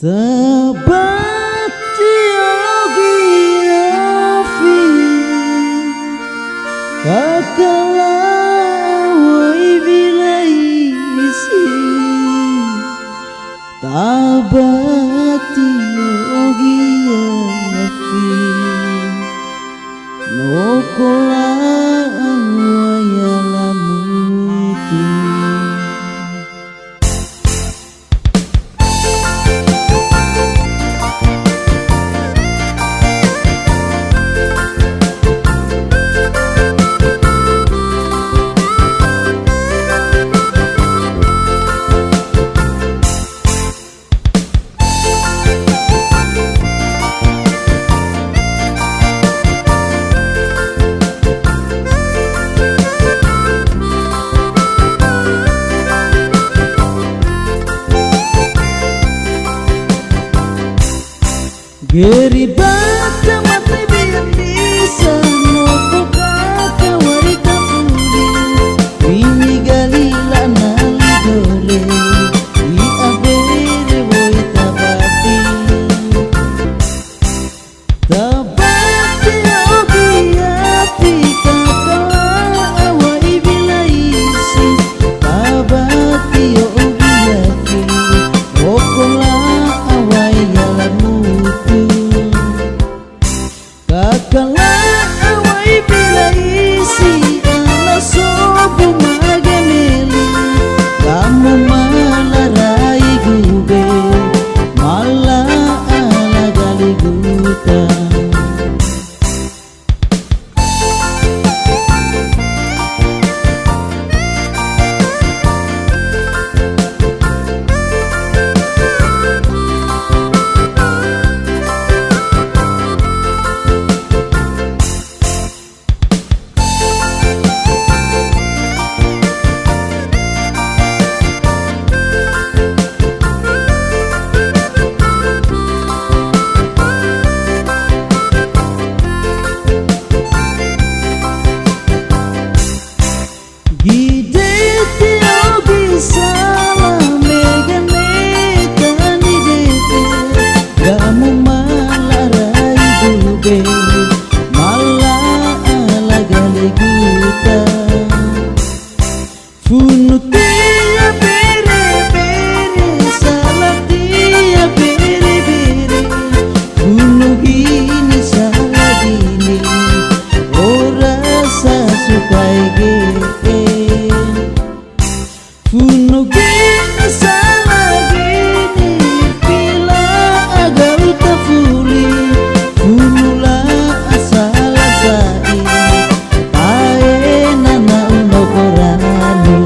Tabati ogiafi kakala wai bilaisi tabati ogiafi nokola wayalamuti. Geri bata mati biar bisa nopo kaka wari kafuli Wini galila nali dole I abere woi tabati Tabati ogi api kaka wai bilaisi Tabati ogi api okola awai yalamu kakala awai bilaisi ala sobu magemeli kamu malarai gube mala ala gali guta. Funu tia bere bere salah tia bere bere Funu gini salah gini ora sasukai ge Funu gini salah gini pila agal tafuli Funu la asala sai ae nana unokorani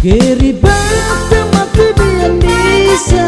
Geri bata mati biar bisa